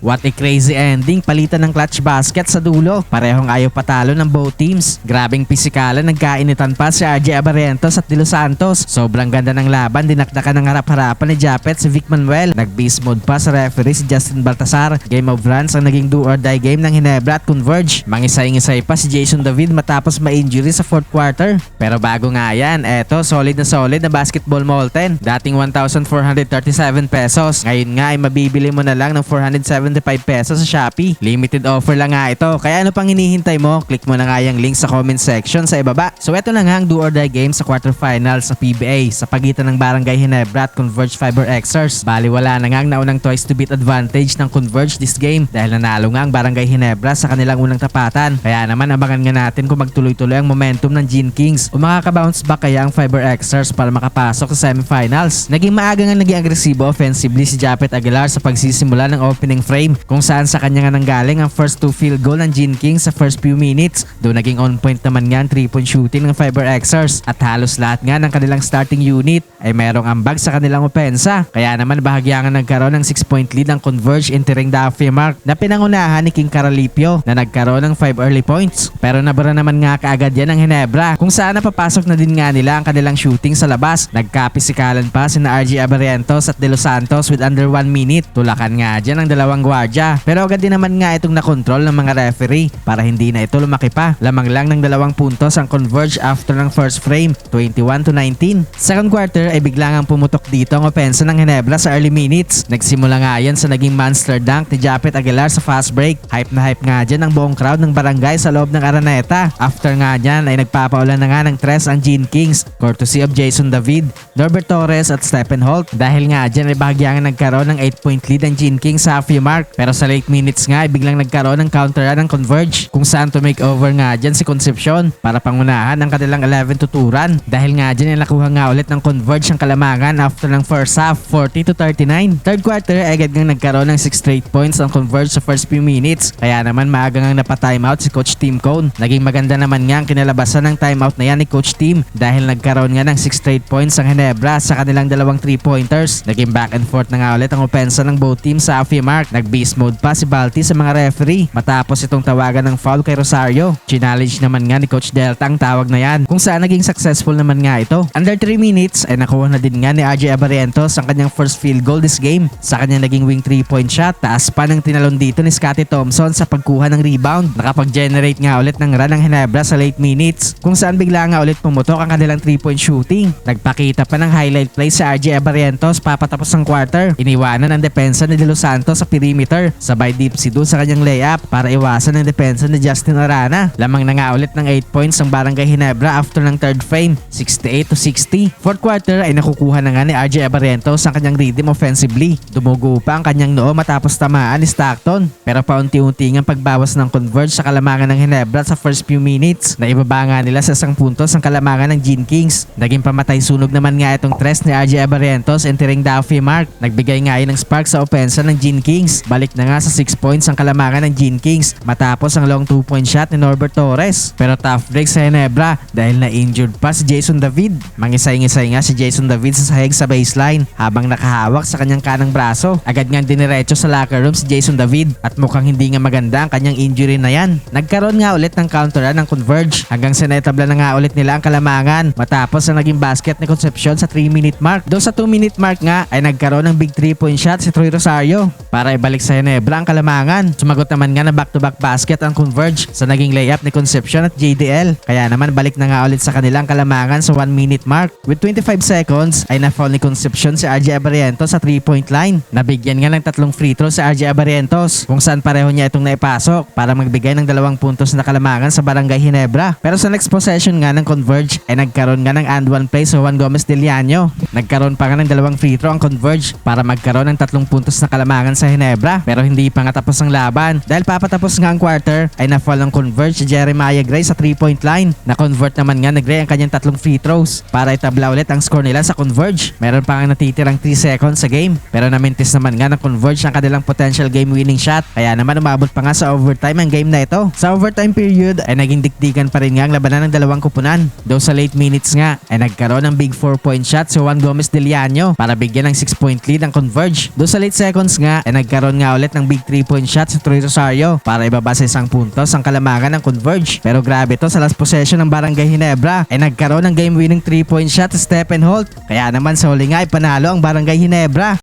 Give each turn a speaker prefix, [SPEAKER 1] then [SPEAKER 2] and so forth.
[SPEAKER 1] What a crazy ending, palitan ng clutch basket sa dulo. Parehong ayaw patalo ng both teams. Grabing pisikalan, nagkainitan pa si RJ Abarientos at De Los Santos. Sobrang ganda ng laban, dinakdakan ng harap-harapan ni Japet si Vic Manuel. Nag-beast mode pa sa referee si Justin Baltasar. Game of runs ang naging do or die game ng Ginebra at Converge. Mangisay-ngisay pa si Jason David matapos ma-injury sa fourth quarter. Pero bago nga yan, eto solid na basketball Molten. Dating 1,437 pesos. Ngayon nga ay mabibili mo na lang ng 475 pesos sa Shopee. Limited offer lang nga ito. Kaya ano pang hinihintay mo? Click mo na nga yung link sa comment section sa ibaba. So eto na nga ang do or die game sa quarterfinals sa PBA sa pagitan ng Barangay Ginebra at Converge Fiber Xers. Bali wala na nga ang naunang twice to beat advantage ng Converge this game dahil nanalo nga ang Barangay Ginebra sa kanilang unang tapatan. Kaya naman abangan nga natin kung magtuloy-tuloy ang momentum ng Gene Kings o makaka-bounce back kaya ang Fiber Xers para makapasok sa semifinals. Naging maaga nga naging agresibo offensively si Japet Aguilar sa pagsisimula ng opening frame kung saan sa kanya nga nanggaling ang first 2 field goal ng Gene Kings sa first few minutes. Doon naging on point naman nga ang 3-point shooting ng Fiber Xers at halos lahat nga ng kanilang starting unit ay merong ambag sa kanilang opensa. Kaya naman bahagya nga nagkaroon ng 6-point lead ang Converge entering the halfway mark na pinangunahan ni King Caralipio na nagkaroon ng 5 early points. Pero nabara naman nga kaagad yan ng Ginebra kung saan napapasok na din nga nila ang kanilang shooting sa labas. Nagkapisikalan pa sina RJ Abarientos at De Los Santos with under 1 minute. Tulakan nga dyan ang dalawang gwardya. Pero agad din naman nga itong nakontrol ng mga referee para hindi na ito lumaki pa. Lamang lang ng 2 puntos ang Converge after ng first frame, 21-19. Second quarter ay biglang ang pumutok dito ang opensa ng Ginebra sa early minutes. Nagsimula nga yan sa naging monster dunk ni Japet Aguilar sa fast break. Hype na hype nga dyan ang buong crowd ng barangay sa loob ng Araneta. After nga dyan ay nagpapaulan na nga ng tres ang Gene Kings, courtesy of Jason David, Norbert Torres at Stephen Holt. Dahil nga dyan ay bahagya nga nagkaroon ng 8-point lead ang Gene Kings sa halfway mark. Pero sa late minutes nga ay biglang nagkaroon ng counter run ng Converge kung saan to make over nga dyan si Concepcion para pangunahan ang kanilang 11-2 run. Dahil nga dyan ay nakuha nga ulit ng Converge ang kalamangan after ng first half, 40-39. Third quarter ay agad nga nagkaroon ng 6 straight points ang Converge sa first few minutes. Kaya naman maaga nga napa-timeout si Coach Tim Cone. Naging maganda naman nga ang kinalabasan ng timeout na yan ni Coach Tim dahil nagkaroon nga ng 6 straight points ang Ginebra sa kanilang dalawang 3-pointers. Naging back and forth na nga ulit ang opensa ng both teams sa halfway mark. Nag-beast mode pa si Balti sa mga referee matapos itong tawagan ng foul kay Rosario. Challenge naman nga ni Coach Delta ang tawag na yan kung saan naging successful naman nga ito. Under 3 minutes ay nakuha na din nga ni RJ Abarientos ang kanyang first field goal this game. Sa kanyang naging wing 3-point shot, taas pa ng tinalon dito ni Scottie Thompson sa pagkuha ng rebound. Nakapag-generate nga ulit ng run ng Ginebra sa late minutes kung saan bigla nga ulit pumutok ang kanilang 3-point shooting. Nagpakita pa ng highlight play sa RJ Abarientos papatapos ng quarter. Iniwanan ang depensa ni De Los Santos sa perimeter. Sabay dipsy doon sa kanyang layup para iwasan ang depensa ni Justin Arana. Lamang na nga ulit ng 8 points ang Barangay Ginebra after ng third frame, 68-60. Fourth quarter ay nakukuha na nga ni RJ Abarientos ang kanyang rhythm offensively. Dumugo pa ang kanyang noo matapos tamaan ni Stockton. Pero paunti-unti ang pagbawas ng Converge sa kalamangan ng Ginebra sa first few minutes. Naibaba nga nila sa 1 puntos ang kalamangan ng Gene Kings. Naging pamatay sunog naman nga itong tres ni RJ Abarientos entering the halfway mark. Nagbigay nga yun ng spark sa opensa ng Gene Kings. Balik na nga sa 6 points ang kalamangan ng Gene Kings matapos ang long 2-point shot ni Norbert Torres. Pero tough break sa Ginebra dahil na-injured pa si Jason David. Mangisay-ngisay nga si Jason David sa sahig sa baseline habang nakahawak sa kanyang kanang braso. Agad nga diniretso sa locker room si Jason David at mukhang hindi nga maganda ang kanyang injury na yan. Nagkaroon nga ulit ng counter run ng Converge hanggang sinetabla na nga ulit nila ang kalamangan matapos ang naging basket ni Concepcion sa 3-minute mark. Doon sa 2-minute mark nga ay nagkaroon ng big 3-point shot si Troy Rosario para ibalik sa Ginebra ang kalamangan. Sumagot naman nga na back-to-back basket ang Converge sa naging layup ni Concepcion at JDL. Kaya naman balik na nga ulit sa kanilang kalamangan sa 1-minute mark. With 25 seconds ay na-foul ni Concepcion si RJ Abarientos sa 3-point line. Nabigyan nga ng 3 free throws si RJ Abarientos kung saan pareho niya itong naipasok para magbigay ng 2 puntos na kalamangan sa Barangay Ginebra. Pero sa next possession nga ng Converge ay nagkaroon nga ng and 1 play sa Juan Gomez Deliano. Nagkaroon pa nga ng 2 free throw ang Converge para magkaroon ng 3 puntos na kalamangan sa Ginebra. Pero hindi pa nga tapos ang laban dahil papatapos nga ang quarter ay na-foul ang Converge si Jeremiah Gray sa 3-point line. Na-convert naman nga ni Gray ang kanyang 3 free throws para itabla ulit ang score nila sa Converge. Meron pa nga natitirang 3 seconds sa game pero namintis naman nga ng Converge ang kanilang potential game winning shot kaya naman umabot pa nga sa overtime ang game na ito. Sa overtime period ay naging dikdikan pa rin nga ang labanan ng 2 kupunan. Though sa late minutes nga ay nagkaroon ng big 4-point shot si Juan Gomez Deliano para bigyan ng 6-point lead ang Converge. Though sa late seconds nga ay nagkaroon nagkaroon nga ulit ng big 3-point shot si Troy Rosario para ibaba sa 1 puntos ang kalamangan ng Converge. Pero grabe to, sa last possession ng Barangay Ginebra ay nagkaroon ng game-winning 3-point shot si Stephen Holt. Kaya naman sa huli nga ay panalo ang Barangay Ginebra.